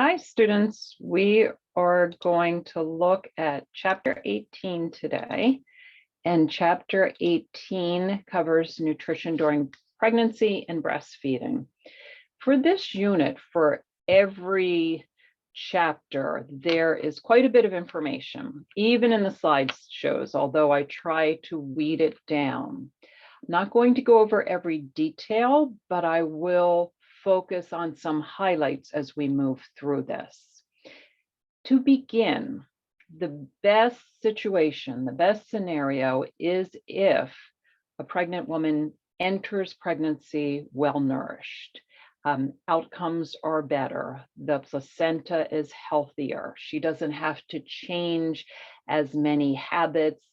Hi, students. We are going to look at Chapter 18 today. And Chapter 18 covers nutrition during pregnancy and breastfeeding. For this unit, for every chapter, there is quite a bit of information, even in the slideshows, although I try to weed it down. I'm not going to go over every detail, but I will focus on some highlights as we move through this. To begin, the best situation, the best scenario is if a pregnant woman enters pregnancy well-nourished. Outcomes are better. The placenta is healthier. She doesn't have to change as many habits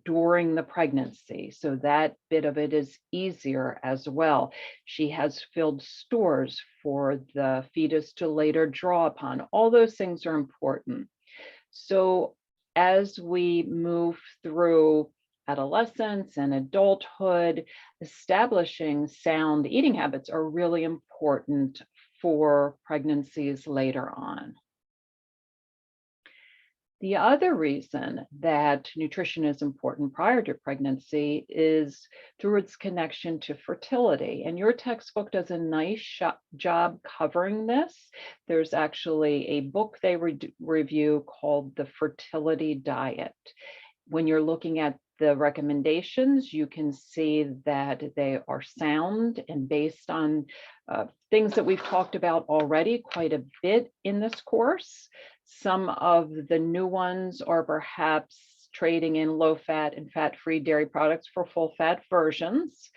during the pregnancy. So that bit of it is easier as well. She has filled stores for the fetus to later draw upon. All those things are important. So as we move through adolescence and adulthood, establishing sound eating habits are really important for pregnancies later on. The other reason that nutrition is important prior to pregnancy is through its connection to fertility. And your textbook does a nice job covering this. There's actually a book they review called the Fertility Diet. When you're looking at the recommendations, you can see that they are sound and based on things that we've talked about already quite a bit in this course. Some of the new ones are perhaps trading in low-fat and fat-free dairy products for full-fat versions,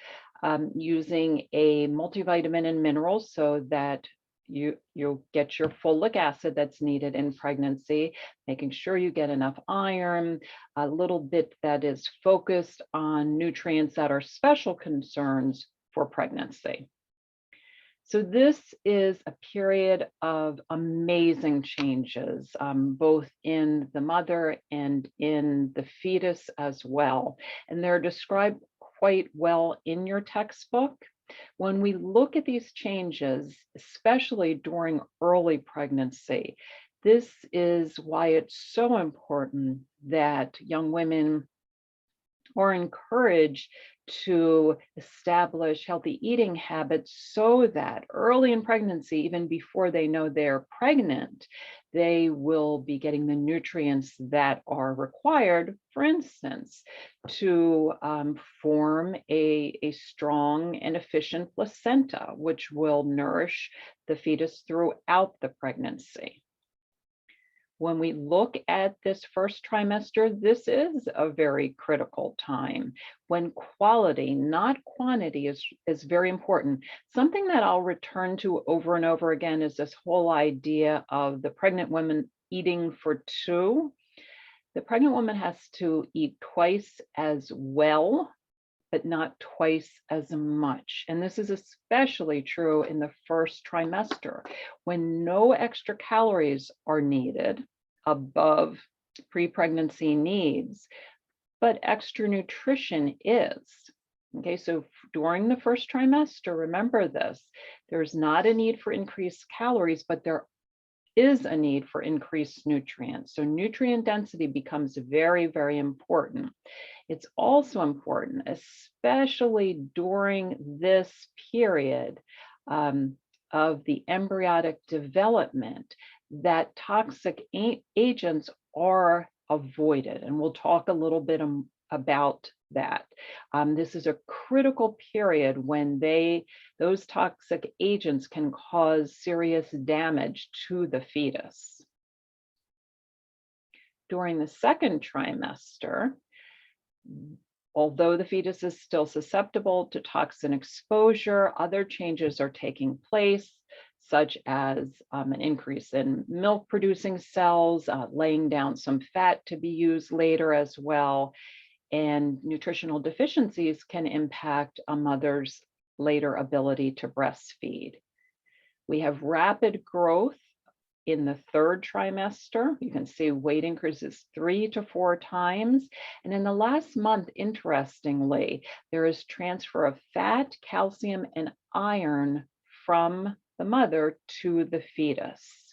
using a multivitamin and minerals so that you'll get your folic acid that's needed in pregnancy, making sure you get enough iron, a little bit that is focused on nutrients that are special concerns for pregnancy. So this is a period of amazing changes, both in the mother and in the fetus as well. And they're described quite well in your textbook. When we look at these changes, especially during early pregnancy, this is why it's so important that young women are encouraged to establish healthy eating habits so that early in pregnancy, even before they know they're pregnant, they will be getting the nutrients that are required, for instance, to form a strong and efficient placenta, which will nourish the fetus throughout the pregnancy. When we look at this first trimester, this is a very critical time when quality, not quantity, is very important. Something that I'll return to over and over again is this whole idea of the pregnant woman eating for two. The pregnant woman has to eat twice as well, but not twice as much. And this is especially true in the first trimester when no extra calories are needed above pre-pregnancy needs, but extra nutrition is. Okay, so during the first trimester, remember this, there's not a need for increased calories, but there is a need for increased nutrients. So nutrient density becomes very, very important. It's also important, especially during this period of the embryonic development, that toxic agents are avoided. And we'll talk a little bit about that. This is a critical period when those toxic agents can cause serious damage to the fetus. During the second trimester, although the fetus is still susceptible to toxin exposure, other changes are taking place, such as an increase in milk producing cells, laying down some fat to be used later as well. And nutritional deficiencies can impact a mother's later ability to breastfeed. We have rapid growth in the third trimester. You can see weight increases 3 to 4 times. And in the last month, interestingly, there is transfer of fat, calcium, and iron from the mother to the fetus.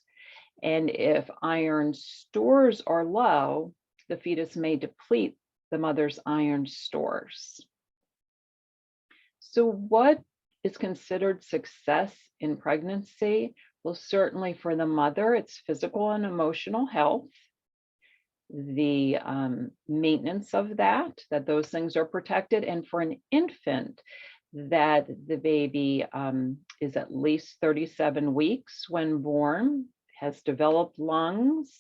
And if iron stores are low, the fetus may deplete the mother's iron stores. So what is considered success in pregnancy? Well, certainly for the mother, it's physical and emotional health, the maintenance of that those things are protected, and for an infant, that the baby is at least 37 weeks when born, has developed lungs,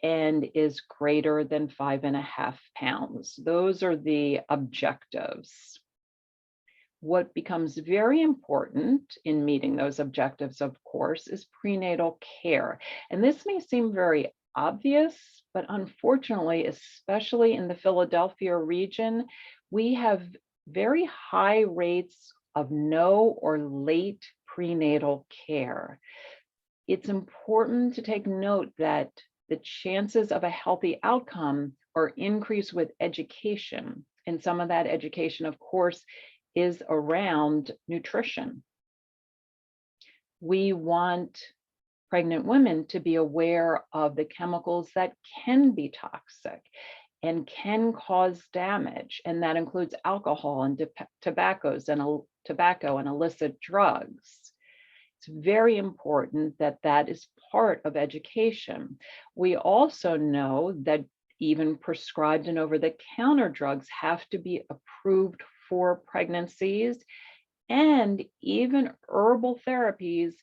and is greater than 5.5 pounds. Those are the objectives. What becomes very important in meeting those objectives, of course, is prenatal care. And this may seem very obvious, but unfortunately, especially in the Philadelphia region, we have very high rates of no or late prenatal care. It's important to take note that the chances of a healthy outcome are increased with education. And some of that education, of course, is around nutrition. We want pregnant women to be aware of the chemicals that can be toxic and can cause damage, and that includes alcohol and tobacco and illicit drugs. It's very important that that is part of education. We also know that even prescribed and over-the-counter drugs have to be approved for pregnancies, and even herbal therapies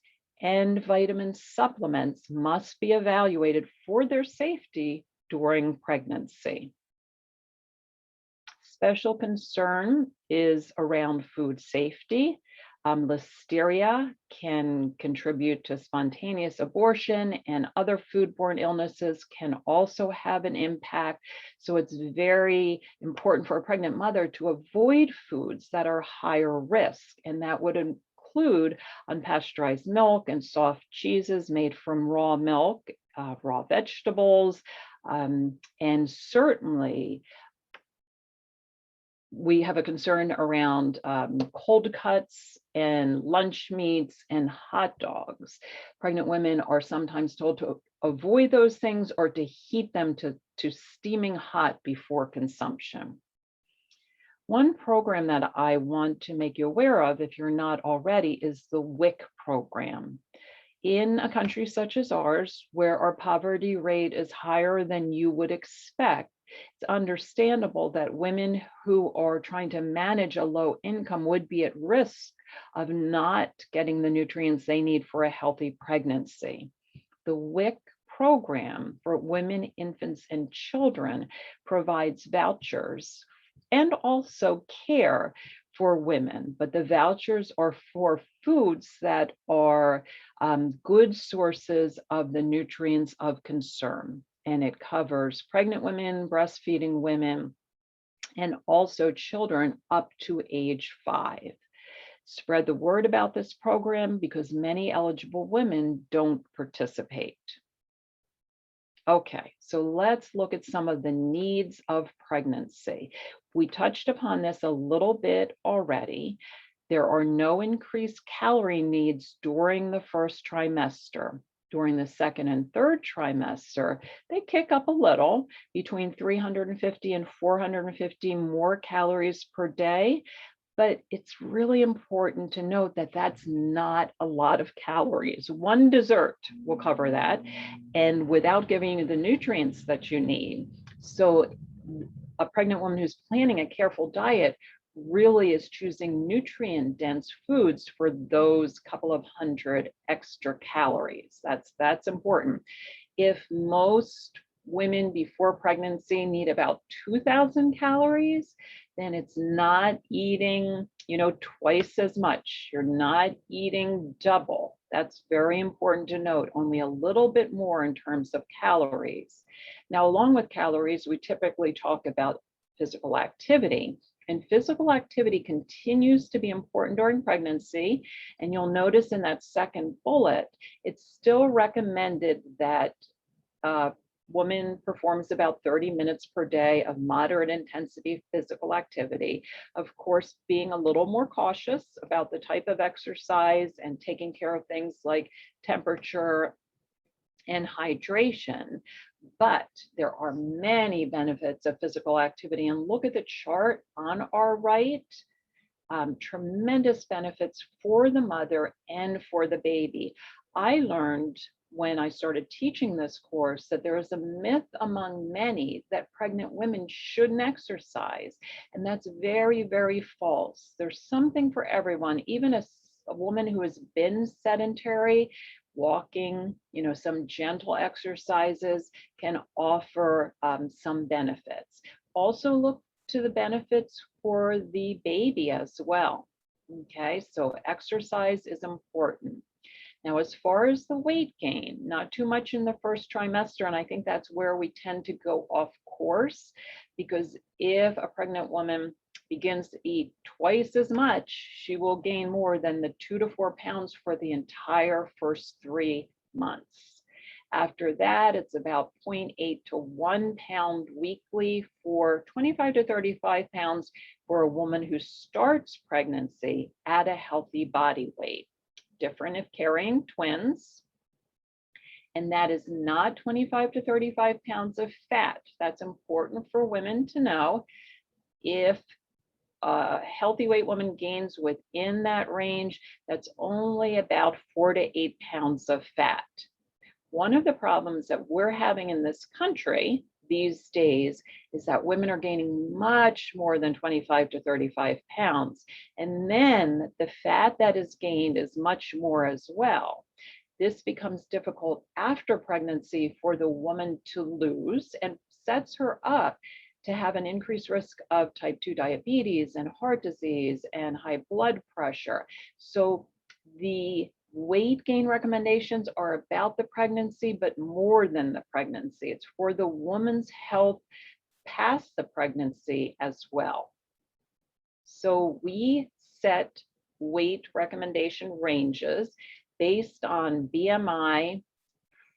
and vitamin supplements must be evaluated for their safety during pregnancy. Special concern is around food safety. Listeria can contribute to spontaneous abortion, and other foodborne illnesses can also have an impact. So it's very important for a pregnant mother to avoid foods that are higher risk, and that would include unpasteurized milk and soft cheeses made from raw milk, raw vegetables, and certainly we have a concern around cold cuts and lunch meats and hot dogs. Pregnant women are sometimes told to avoid those things or to heat them to steaming hot before consumption. One program that I want to make you aware of, if you're not already, is the Wic Program. In a country such as ours, where our poverty rate is higher than you would expect, it's understandable that women who are trying to manage a low income would be at risk of not getting the nutrients they need for a healthy pregnancy. The Wic Program for women, infants, and children provides vouchers and also care for women, but the vouchers are for foods that are good sources of the nutrients of concern. And it covers pregnant women, breastfeeding women, and also children up to age 5. Spread the word about this program because many eligible women don't participate. Okay, so let's look at some of the needs of pregnancy. We touched upon this a little bit already. There are no increased calorie needs during the first trimester. During the second and third trimester, they kick up a little, between 350 and 450 more calories per day. But it's really important to note that that's not a lot of calories. One dessert will cover that, and without giving you the nutrients that you need. So a pregnant woman who's planning a careful diet really is choosing nutrient-dense foods for those couple of hundred extra calories. That's important. If most women before pregnancy need about 2,000 calories, then it's not eating, twice as much. You're not eating double. That's very important to note, only a little bit more in terms of calories. Now, along with calories, we typically talk about physical activity. And physical activity continues to be important during pregnancy. And you'll notice in that second bullet, it's still recommended that woman performs about 30 minutes per day of moderate intensity physical activity. Of course, being a little more cautious about the type of exercise and taking care of things like temperature and hydration. But there are many benefits of physical activity. And look at the chart on our right. Tremendous benefits for the mother and for the baby. I learned when I started teaching this course that there is a myth among many that pregnant women shouldn't exercise. And that's very, very false. There's something for everyone. Even a woman who has been sedentary, walking, some gentle exercises can offer some benefits. Also look to the benefits for the baby as well. Okay, so exercise is important. Now, as far as the weight gain, not too much in the first trimester, and I think that's where we tend to go off course, because if a pregnant woman begins to eat twice as much, she will gain more than the 2 to 4 pounds for the entire first 3 months. After that, it's about 0.8 to 1 pound weekly for 25 to 35 pounds for a woman who starts pregnancy at a healthy body weight. Different if carrying twins. And that is not 25 to 35 pounds of fat. That's important for women to know. If a healthy weight woman gains within that range, that's only about 4 to 8 pounds of fat. One of the problems that we're having in this country these days is that women are gaining much more than 25 to 35 pounds. And then the fat that is gained is much more as well. This becomes difficult after pregnancy for the woman to lose and sets her up to have an increased risk of type 2 diabetes and heart disease and high blood pressure. So the weight gain recommendations are about the pregnancy, but more than the pregnancy. It's for the woman's health past the pregnancy as well. So we set weight recommendation ranges based on BMI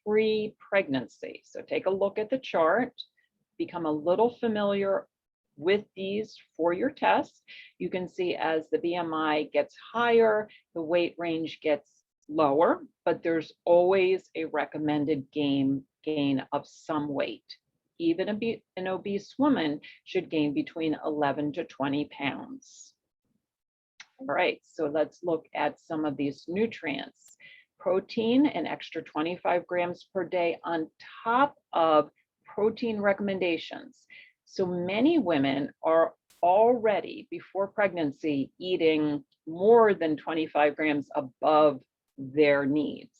pre-pregnancy. So take a look at the chart, become a little familiar with these for your test. You can see as the BMI gets higher, the weight range gets lower, but there's always a recommended gain of some weight. Even an obese woman should gain between 11 to 20 pounds. All right, so let's look at some of these nutrients. Protein, an extra 25 grams per day on top of protein recommendations. So many women are already before pregnancy eating more than 25 grams above their needs.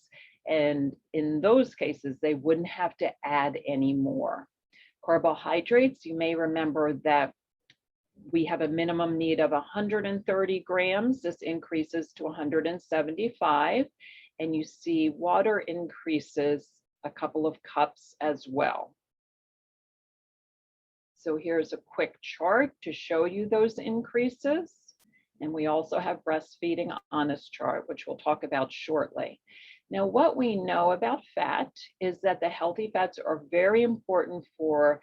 And in those cases, they wouldn't have to add any more. Carbohydrates, you may remember that we have a minimum need of 130 grams. This increases to 175. And you see water increases a couple of cups as well. So here's a quick chart to show you those increases. And we also have breastfeeding on this chart, which we'll talk about shortly. Now, what we know about fat is that the healthy fats are very important for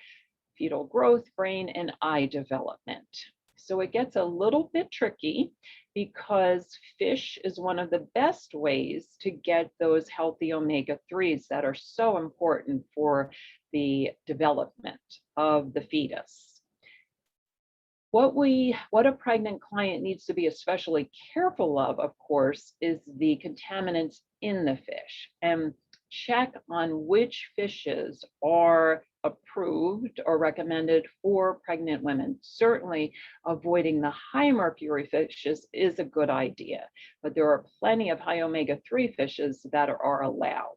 fetal growth, brain, and eye development. So it gets a little bit tricky because fish is one of the best ways to get those healthy omega-3s that are so important for the development of the fetus. What a pregnant client needs to be especially careful of course, is the contaminants in the fish, and check on which fishes are approved or recommended for pregnant women. Certainly avoiding the high mercury fishes is a good idea, but there are plenty of high omega-3 fishes that are allowed.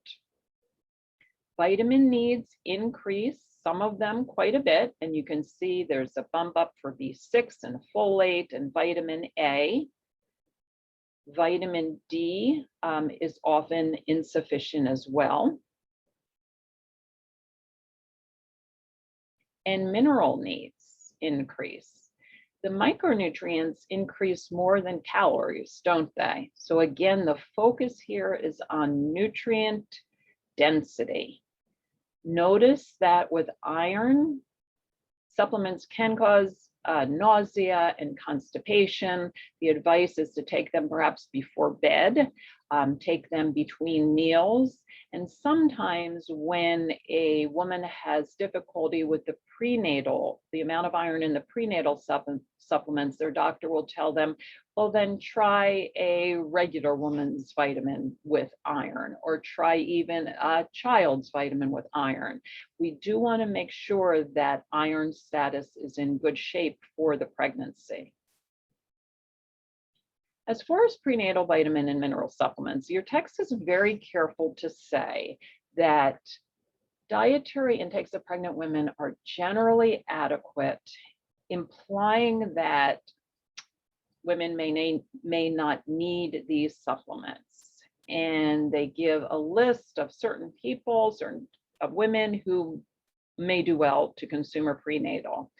Vitamin needs increase, some of them quite a bit, and you can see there's a bump up for B6 and folate and vitamin A. Vitamin D is often insufficient as well. And mineral needs increase. The micronutrients increase more than calories, don't they? So again, the focus here is on nutrient density. Notice that with iron, supplements can cause nausea and constipation. The advice is to take them perhaps before bed. take them between meals. And sometimes when a woman has difficulty with the amount of iron in the prenatal supplements, their doctor will tell them, well, then try a regular woman's vitamin with iron, or try even a child's vitamin with iron. We do want to make sure that iron status is in good shape for the pregnancy. As far as prenatal vitamin and mineral supplements, your text is very careful to say that dietary intakes of pregnant women are generally adequate, implying that women may not need these supplements. And they give a list of certain women who may do well to consume a prenatal.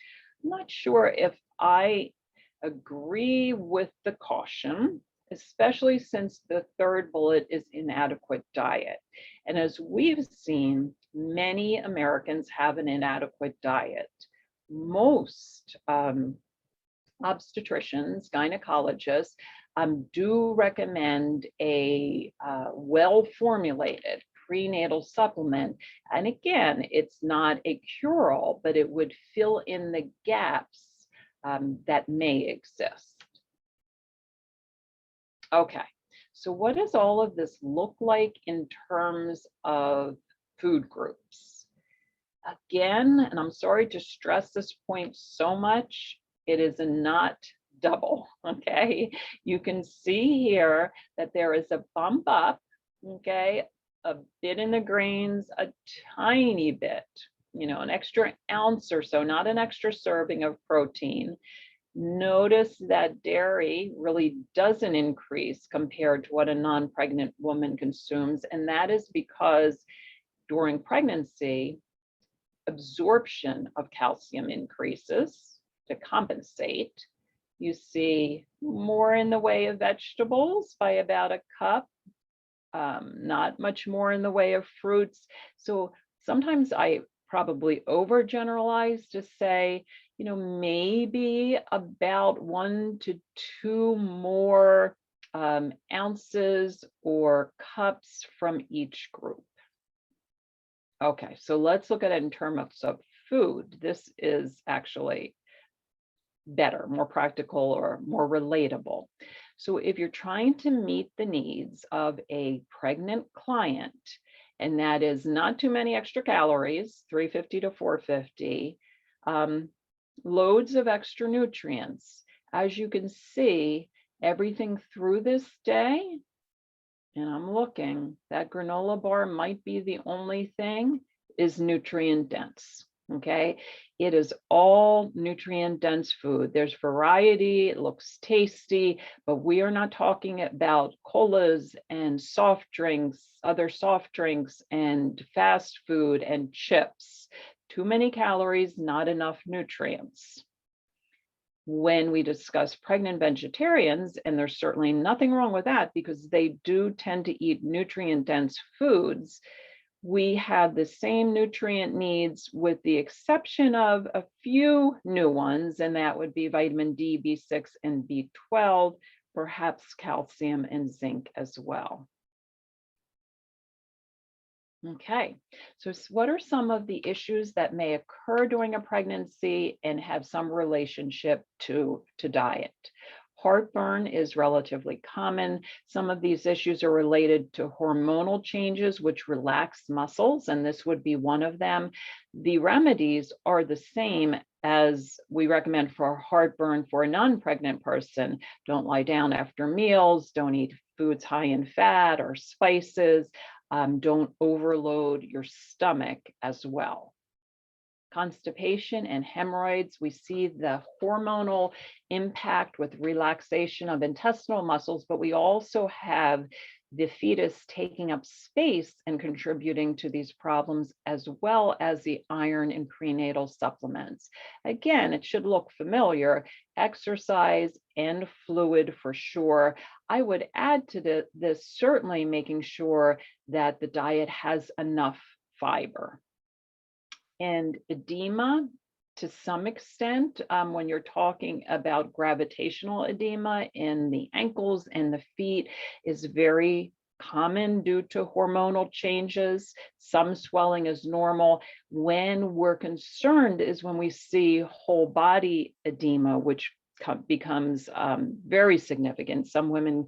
I'm not sure if I agree with the caution, especially since the third bullet is inadequate diet. And as we've seen, many Americans have an inadequate diet. Most obstetricians, gynecologists do recommend a well-formulated prenatal supplement. And again, it's not a cure-all, but it would fill in the gaps that may exist. Okay, so what does all of this look like in terms of food groups? Again, and I'm sorry to stress this point so much, it is not double, okay? You can see here that there is a bump up, okay? A bit in the grains, a tiny bit, an extra ounce or so, not an extra serving of protein. Notice that dairy really doesn't increase compared to what a non-pregnant woman consumes, and that is because during pregnancy, absorption of calcium increases to compensate. You see more in the way of vegetables by about a cup, not much more in the way of fruits. So sometimes I probably overgeneralize to say, maybe about 1 to 2 more ounces or cups from each group. Okay, so let's look at it in terms of food. This is actually better, more practical, or more relatable. So if you're trying to meet the needs of a pregnant client, and that is not too many extra calories, 350 to 450, loads of extra nutrients. As you can see, everything through this day, and I'm looking, that granola bar might be the only thing, is nutrient dense. Okay, it is all nutrient dense food. There's variety, it looks tasty, but we are not talking about colas and soft drinks, other soft drinks and fast food and chips. Too many calories, not enough nutrients. When we discuss pregnant vegetarians, and there's certainly nothing wrong with that because they do tend to eat nutrient dense foods, we have the same nutrient needs with the exception of a few new ones, and that would be vitamin D, B6, and B12, perhaps calcium and zinc as well. Okay, so what are some of the issues that may occur during a pregnancy and have some relationship to diet? Heartburn is relatively common. Some of these issues are related to hormonal changes, which relax muscles, and this would be one of them. The remedies are the same as we recommend for heartburn for a non-pregnant person. Don't lie down after meals, don't eat foods high in fat or spices, don't overload your stomach as well. Constipation and hemorrhoids, we see the hormonal impact with relaxation of intestinal muscles, but we also have the fetus taking up space and contributing to these problems, as well as the iron in prenatal supplements. Again, it should look familiar, exercise and fluid for sure. I would add to this certainly making sure that the diet has enough fiber. And edema, to some extent, when you're talking about gravitational edema in the ankles and the feet, is very common due to hormonal changes. Some swelling is normal. When we're concerned is when we see whole body edema, which becomes very significant. Some women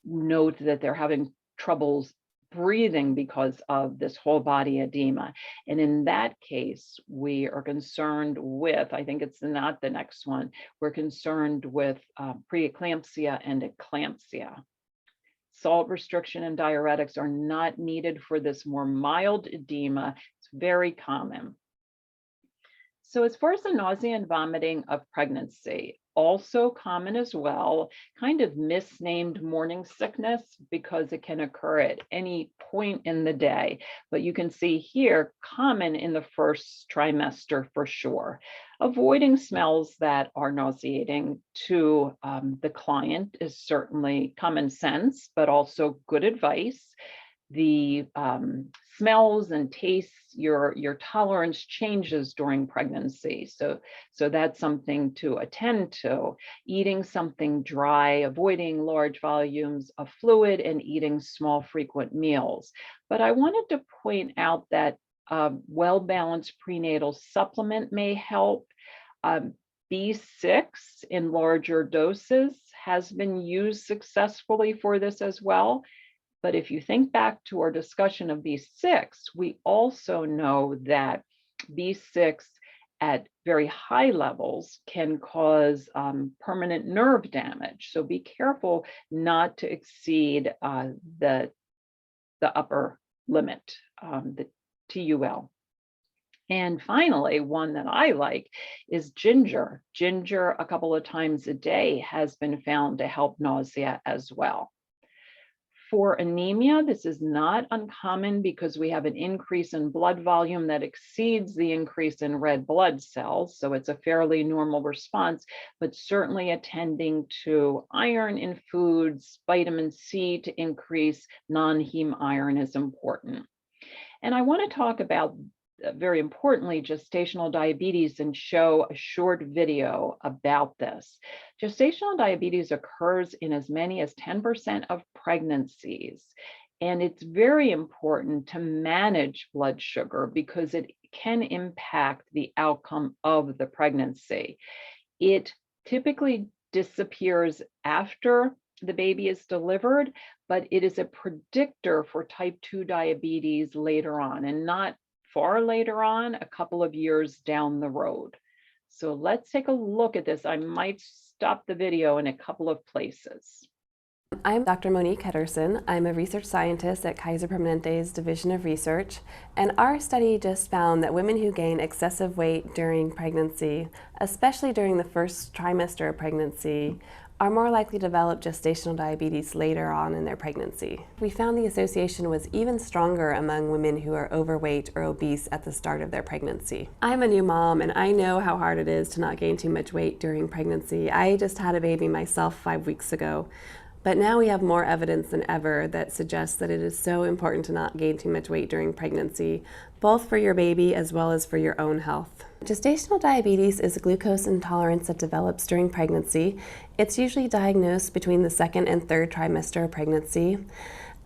note that they're having troubles breathing because of this whole body edema. And in that case, we are concerned with, I think it's not the next one, we're concerned with preeclampsia and eclampsia. Salt restriction and diuretics are not needed for this more mild edema. It's very common. So as far as the nausea and vomiting of pregnancy, also common as well, kind of misnamed morning sickness because it can occur at any point in the day. But you can see here, common in the first trimester for sure. Avoiding smells that are nauseating to the client is certainly common sense, but also good advice. The smells and tastes, your tolerance changes during pregnancy. So that's something to attend to. Eating something dry, avoiding large volumes of fluid, and eating small frequent meals. But I wanted to point out that well-balanced prenatal supplement may help. B6 in larger doses has been used successfully for this as well. But if you think back to our discussion of B6, we also know that B6 at very high levels can cause permanent nerve damage. So be careful not to exceed the upper limit, the TUL. And finally, one that I like is ginger. Ginger a couple of times a day has been found to help nausea as well. For anemia, this is not uncommon because we have an increase in blood volume that exceeds the increase in red blood cells. So it's a fairly normal response, but certainly attending to iron in foods, vitamin C to increase non-heme iron is important. And I want to talk about, very importantly, gestational diabetes and show a short video about this. Gestational diabetes occurs in as many as 10% of pregnancies, and it's very important to manage blood sugar because it can impact the outcome of the pregnancy. It typically disappears after the baby is delivered, but it is a predictor for type 2 diabetes later on, and not far later on, a couple of years down the road. So let's take a look at this. I might stop the video in a couple of places. I'm Dr. Monique Hederson. I'm a research scientist at Kaiser Permanente's Division of Research, and our study just found that women who gain excessive weight during pregnancy, especially during the first trimester of pregnancy, are more likely to develop gestational diabetes later on in their pregnancy. We found the association was even stronger among women who are overweight or obese at the start of their pregnancy. I'm a new mom, and I know how hard it is to not gain too much weight during pregnancy. I just had a baby myself 5 weeks ago. But now we have more evidence than ever that suggests that it is so important to not gain too much weight during pregnancy, both for your baby as well as for your own health. Gestational diabetes is a glucose intolerance that develops during pregnancy. It's usually diagnosed between the second and third trimester of pregnancy.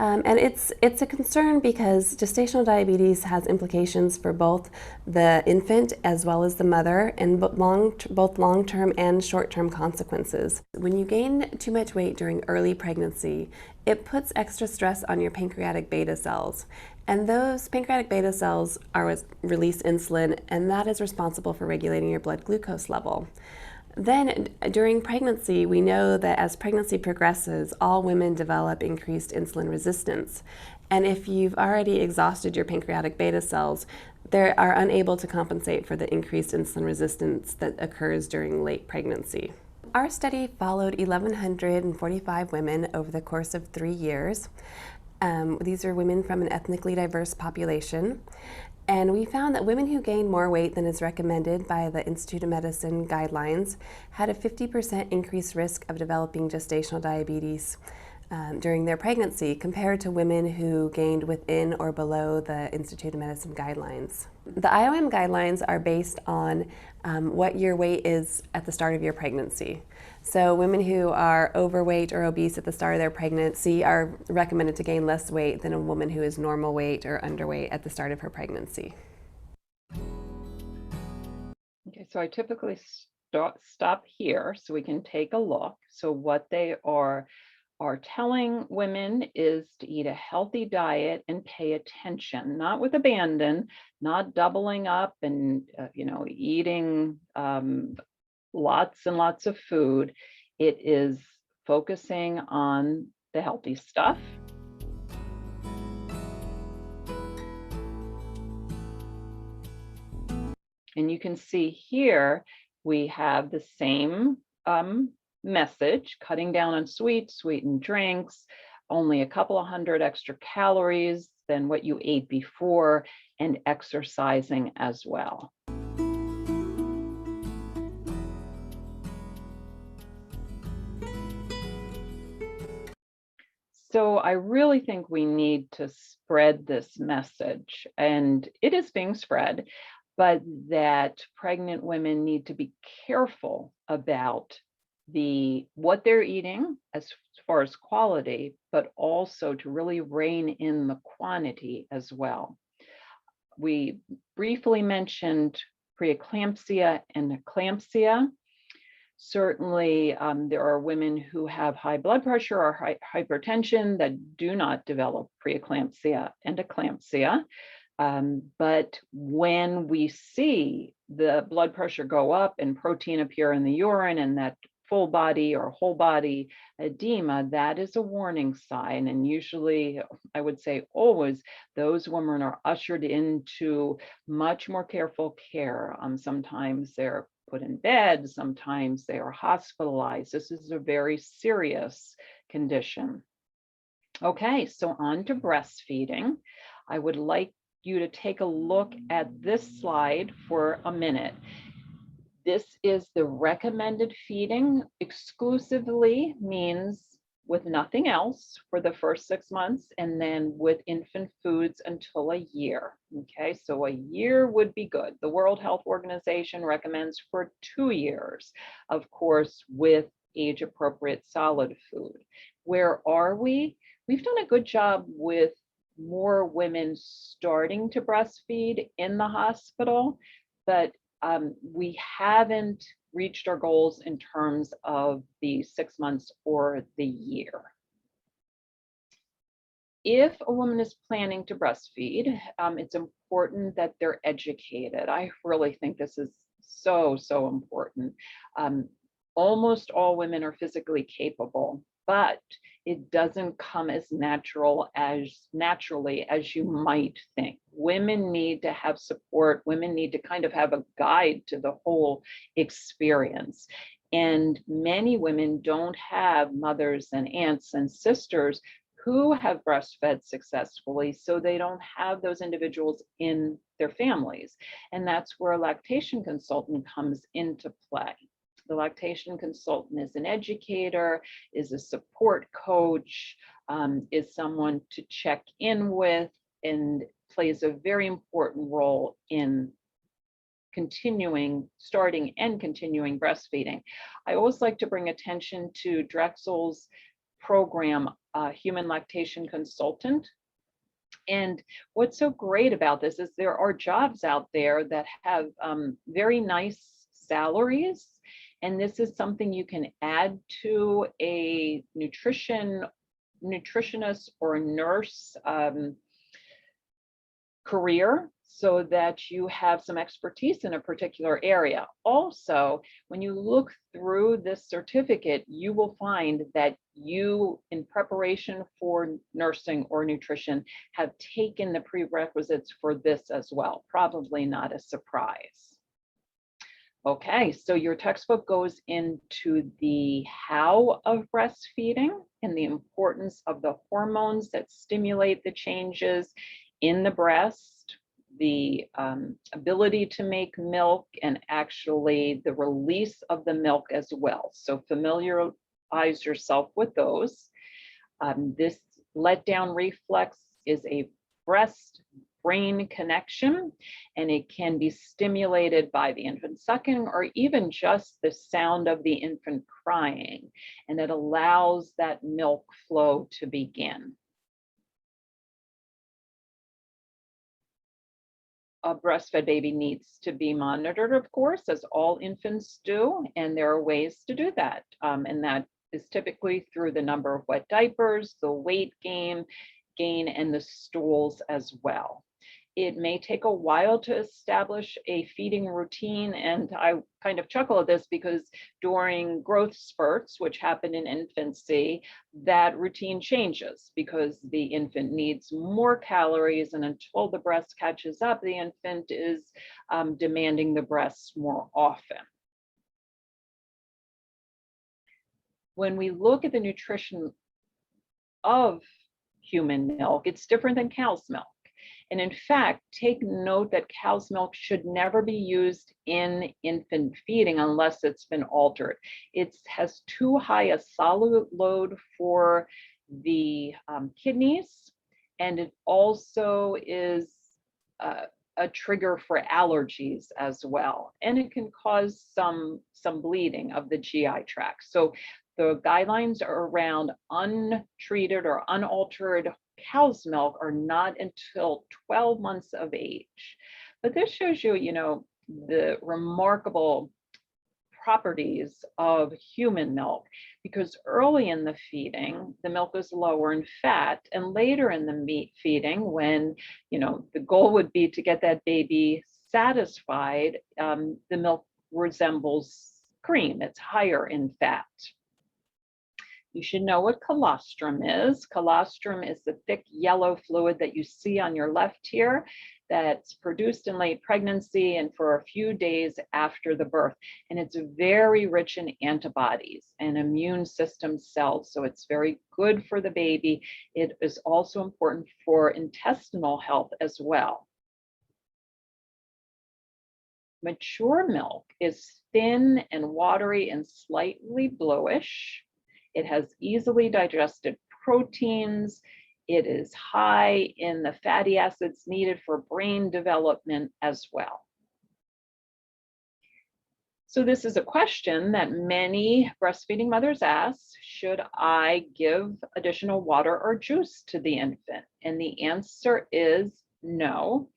And it's a concern because gestational diabetes has implications for both the infant as well as the mother, and both long-term and short-term consequences. When you gain too much weight during early pregnancy, it puts extra stress on your pancreatic beta cells. And those pancreatic beta cells release insulin, and that is responsible for regulating your blood glucose level. Then during pregnancy, we know that as pregnancy progresses, all women develop increased insulin resistance. And if you've already exhausted your pancreatic beta cells, they are unable to compensate for the increased insulin resistance that occurs during late pregnancy. Our study followed 1,145 women over the course of 3 years. These are women from an ethnically diverse population. And we found that women who gained more weight than is recommended by the Institute of Medicine guidelines had a 50% increased risk of developing gestational diabetes. during their pregnancy compared to women who gained within or below the Institute of Medicine guidelines. The IOM guidelines are based on what your weight is at the start of your pregnancy. So women who are overweight or obese at the start of their pregnancy are recommended to gain less weight than a woman who is normal weight or underweight at the start of her pregnancy. Okay, so I typically stop here so we can take a look. So what they are telling women is to eat a healthy diet and pay attention, not with abandon, not doubling up and eating lots and lots of food. It is focusing on the healthy stuff. And you can see here, we have the same message, cutting down on sweetened drinks, only a couple of hundred extra calories than what you ate before, and exercising as well. So I really think we need to spread this message, and it is being spread, but that pregnant women need to be careful about what they're eating as far as quality, but also to really rein in the quantity as well. We briefly mentioned preeclampsia and eclampsia. Certainly, there are women who have high blood pressure or hypertension that do not develop preeclampsia and eclampsia. But when we see the blood pressure go up and protein appear in the urine and that full body or whole body edema, that is a warning sign. And usually, I would say always, those women are ushered into much more careful care. Sometimes they're put in bed, sometimes they are hospitalized. This is a very serious condition. Okay, so on to breastfeeding. I would like you to take a look at this slide for a minute. This is the recommended feeding. Exclusively means with nothing else for the first 6 months, and then with infant foods until a year. Okay, so a year would be good. The World Health Organization recommends for 2 years, of course, with age appropriate solid food. Where are we? We've done a good job with more women starting to breastfeed in the hospital, but we haven't reached our goals in terms of the 6 months or the year. If a woman is planning to breastfeed, it's important that they're educated. I really think this is so important. Almost all women are physically capable, but it doesn't come as naturally as you might think. Women need to have support. Women need to kind of have a guide to the whole experience. And many women don't have mothers and aunts and sisters who have breastfed successfully, so they don't have those individuals in their families. And that's where a lactation consultant comes into play. The lactation consultant is an educator, is a support coach, is someone to check in with, and plays a very important role in starting and continuing breastfeeding. I always like to bring attention to Drexel's program, Human Lactation Consultant. And what's so great about this is there are jobs out there that have very nice salaries. And this is something you can add to a nutritionist or nurse career, so that you have some expertise in a particular area. Also, when you look through this certificate, you will find that you, in preparation for nursing or nutrition, have taken the prerequisites for this as well. Probably not a surprise. Okay, so your textbook goes into the how of breastfeeding and the importance of the hormones that stimulate the changes in the breast, the ability to make milk, and actually the release of the milk as well. So familiarize yourself with those. This letdown reflex is a breast-brain connection, and it can be stimulated by the infant sucking or even just the sound of the infant crying, and it allows that milk flow to begin. A breastfed baby needs to be monitored, of course, as all infants do, and there are ways to do that. And that is typically through the number of wet diapers, the weight gain, and the stools as well. It may take a while to establish a feeding routine, and I kind of chuckle at this because during growth spurts, which happen in infancy, that routine changes because the infant needs more calories, and until the breast catches up, the infant is demanding the breast more often. When we look at the nutrition of human milk, it's different than cow's milk. And in fact, take note that cow's milk should never be used in infant feeding unless it's been altered. It has too high a solute load for the kidneys, and it also is a trigger for allergies as well. And it can cause some bleeding of the GI tract. So the guidelines around untreated or unaltered cow's milk are not until 12 months of age. But this shows you, the remarkable properties of human milk, because early in the feeding, the milk is lower in fat, and later in the meat feeding, when, the goal would be to get that baby satisfied, the milk resembles cream. It's higher in fat. You should know what colostrum is. Colostrum is the thick yellow fluid that you see on your left here that's produced in late pregnancy and for a few days after the birth. And it's very rich in antibodies and immune system cells, so it's very good for the baby. It is also important for intestinal health as well. Mature milk is thin and watery and slightly bluish. It has easily digested proteins. It is high in the fatty acids needed for brain development as well. So this is a question that many breastfeeding mothers ask: should I give additional water or juice to the infant? And the answer is no.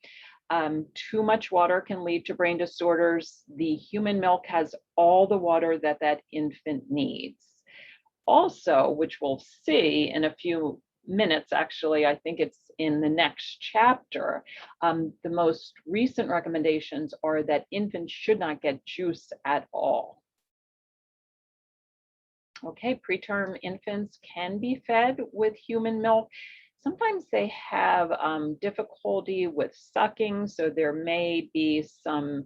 Too much water can lead to brain disorders. The human milk has all the water that that infant needs. Also, which we'll see in a few minutes, actually, I think it's in the next chapter, the most recent recommendations are that infants should not get juice at all. Okay, preterm infants can be fed with human milk. Sometimes they have difficulty with sucking, so there may be some,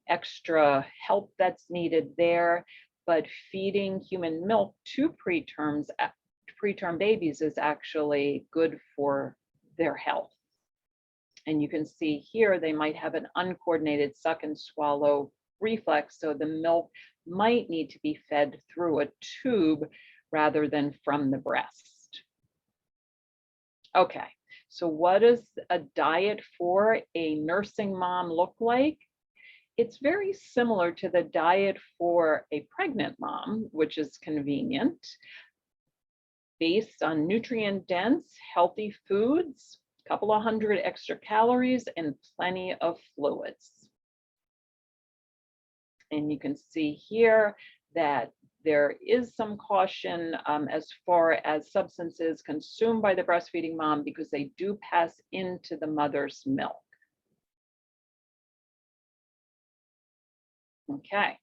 extra help that's needed there. But feeding human milk to preterm babies is actually good for their health. And you can see here they might have an uncoordinated suck and swallow reflex, so the milk might need to be fed through a tube rather than from the breast. Okay, so what does a diet for a nursing mom look like? It's very similar to the diet for a pregnant mom, which is convenient, based on nutrient-dense, healthy foods, a couple of hundred extra calories, and plenty of fluids. And you can see here that there is some caution as far as substances consumed by the breastfeeding mom, because they do pass into the mother's milk. Okay.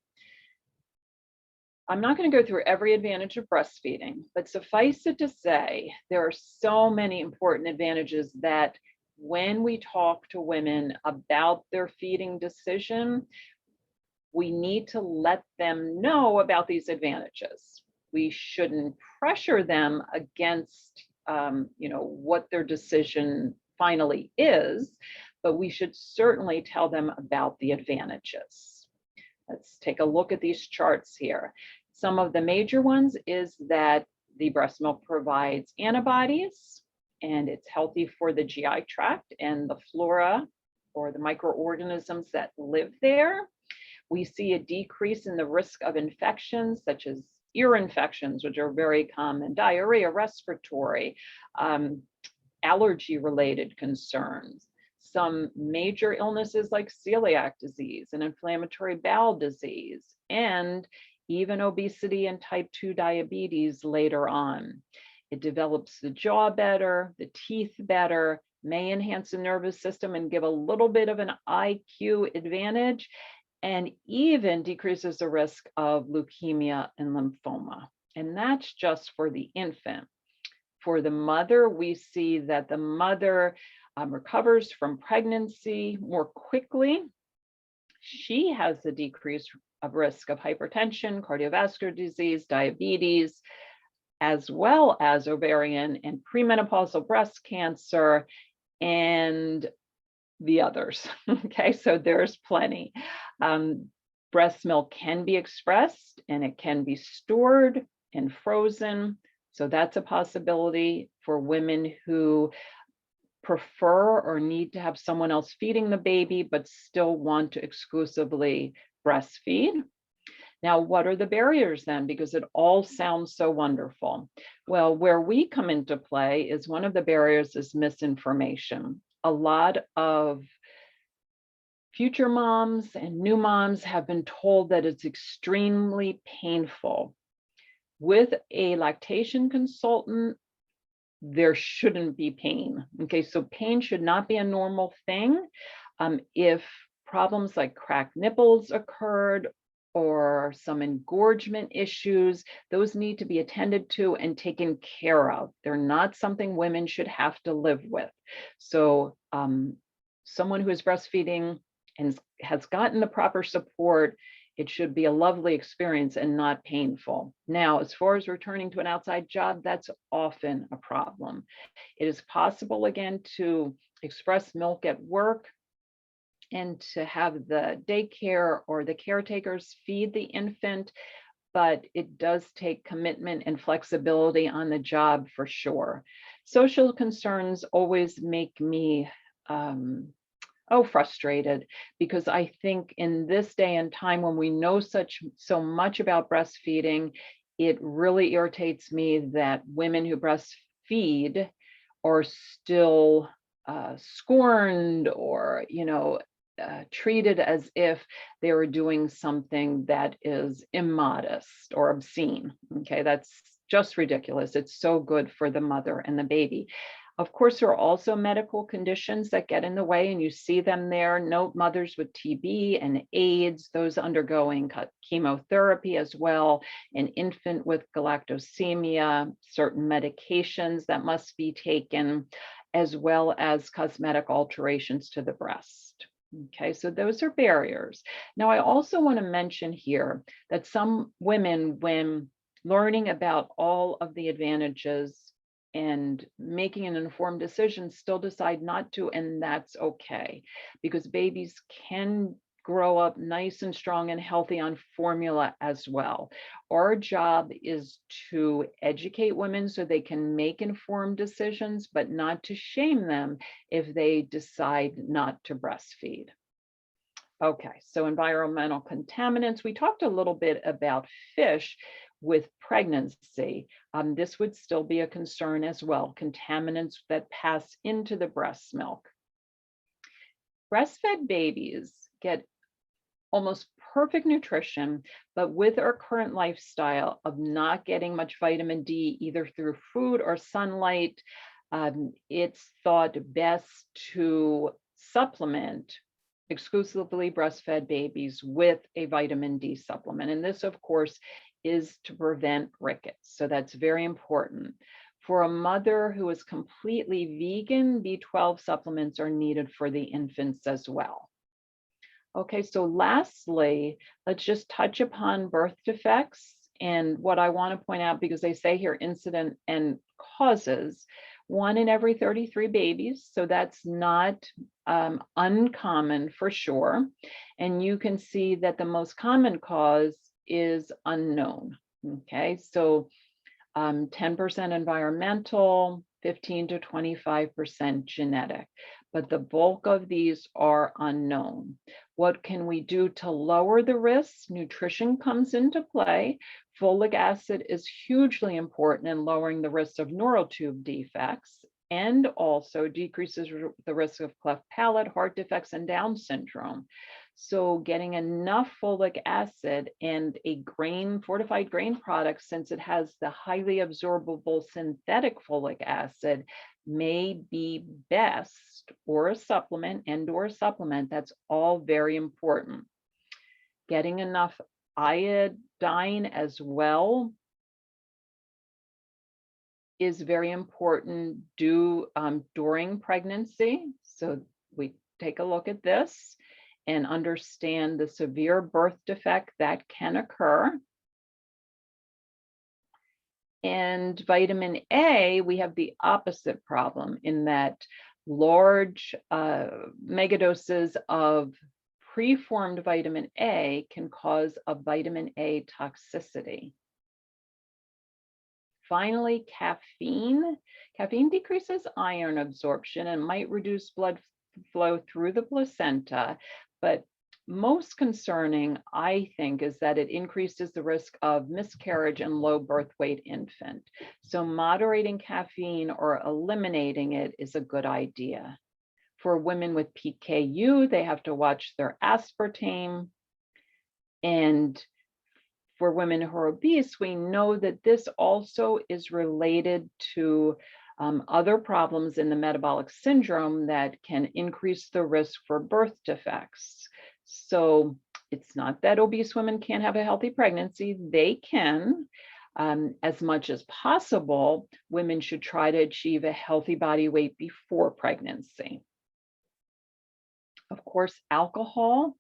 I'm not going to go through every advantage of breastfeeding, but suffice it to say, there are so many important advantages that when we talk to women about their feeding decision, we need to let them know about these advantages. We shouldn't pressure them against, what their decision finally is, but we should certainly tell them about the advantages. Let's take a look at these charts here. Some of the major ones is that The breast milk provides antibodies, and it's healthy for the GI tract and the flora or the microorganisms that live there. We see a decrease in the risk of infections such as ear infections, which are very common, diarrhea, respiratory, allergy-related concerns, some major illnesses like celiac disease and inflammatory bowel disease, and even obesity and type 2 diabetes later on. It develops the jaw better, the teeth better, may enhance the nervous system and give a little bit of an IQ advantage, and even decreases the risk of leukemia and lymphoma. And that's just for the infant. For the mother, we see that the mother recovers from pregnancy more quickly. She has the decrease of risk of hypertension, cardiovascular disease, diabetes, as well as ovarian and premenopausal breast cancer, and the others. Okay, so there's plenty. Breast milk can be expressed and it can be stored and frozen. So that's a possibility for women who prefer or need to have someone else feeding the baby, but still want to exclusively breastfeed. Now, what are the barriers then? Because it all sounds so wonderful. Well, where we come into play is one of the barriers is misinformation. A lot of future moms and new moms have been told that it's extremely painful. With a lactation consultant, there shouldn't be pain. Okay, so pain should not be a normal thing. If problems like cracked nipples occurred or some engorgement issues, those need to be attended to and taken care of. They're not something women should have to live with. So someone who is breastfeeding and has gotten the proper support, it should be a lovely experience and not painful. Now, as far as returning to an outside job, that's often a problem. It is possible, again, to express milk at work and to have the daycare or the caretakers feed the infant, but it does take commitment and flexibility on the job for sure. Social concerns always make me frustrated, because I think in this day and time when we know so much about breastfeeding, it really irritates me that women who breastfeed are still scorned or, treated as if they were doing something that is immodest or obscene. Okay, that's just ridiculous. It's so good for the mother and the baby. Of course, there are also medical conditions that get in the way, and you see them there. Note mothers with TB and AIDS, those undergoing chemotherapy as well, an infant with galactosemia, certain medications that must be taken, as well as cosmetic alterations to the breast. Okay, so those are barriers. Now, I also want to mention here that some women, when learning about all of the advantages and making an informed decision, still decide not to, and that's okay, because babies can grow up nice and strong and healthy on formula as well. Our job is to educate women so they can make informed decisions, but not to shame them if they decide not to breastfeed. Okay, so environmental contaminants. We talked a little bit about fish with pregnancy. This would still be a concern as well, contaminants that pass into the breast milk. Breastfed babies get almost perfect nutrition, but with our current lifestyle of not getting much vitamin D, either through food or sunlight, it's thought best to supplement exclusively breastfed babies with a vitamin D supplement. And this, of course, is to prevent rickets. So that's very important. For a mother who is completely vegan, B12 supplements are needed for the infants as well. Okay, so lastly, let's just touch upon birth defects. And what I want to point out, because they say here incident and causes, 1 in every 33 babies. So that's not uncommon for sure. And you can see that the most common cause is unknown. Okay, so 10% environmental, 15 to 25% genetic, but the bulk of these are unknown. What can we do to lower the risks? Nutrition comes into play. Folic acid is hugely important in lowering the risk of neural tube defects and also decreases the risk of cleft palate, heart defects, and Down syndrome. So getting enough folic acid and a fortified grain product, since it has the highly absorbable synthetic folic acid, may be best, or a supplement, that's all very important. Getting enough iodine as well is very important during pregnancy. So we take a look at this and understand the severe birth defect that can occur. And vitamin A, we have the opposite problem in that large megadoses of preformed vitamin A can cause a vitamin A toxicity. Finally, caffeine. Caffeine decreases iron absorption and might reduce blood flow through the placenta, but most concerning, I think, is that it increases the risk of miscarriage in low birth weight infant. So moderating caffeine or eliminating it is a good idea. For women with PKU, they have to watch their aspartame. And for women who are obese, we know that this also is related to other problems in the metabolic syndrome that can increase the risk for birth defects. So it's not that obese women can't have a healthy pregnancy. They can. As much as possible, women should try to achieve a healthy body weight before pregnancy. Of course, alcohol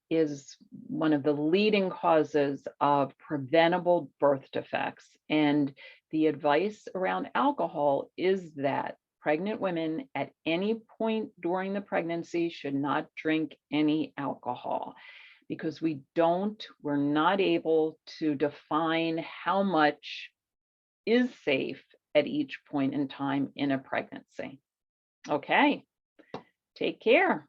is one of the leading causes of preventable birth defects. And the advice around alcohol is that pregnant women at any point during the pregnancy should not drink any alcohol, because we're not able to define how much is safe at each point in time in a pregnancy. Okay, take care.